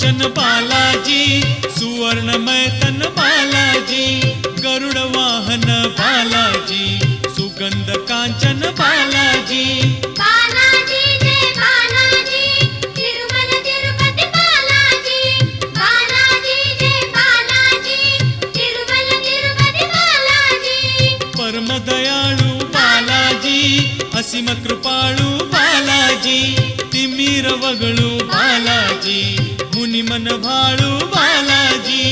कांचन बालाजी, सुवर्णमय तन बालाजी, गरुड़ वाहन बालाजी, सुगंध कांचन बालाजी। बालाजी जय बालाजी, तिरुमल तिरुपति बालाजी। बालाजी जय बालाजी, तिरुमल तिरुपति बालाजी। परम दयाळु बालाजी, असीम कृपाळु बालाजी, तिमिर वगळू बालाजी, मुनिमन भाळू बालाजी।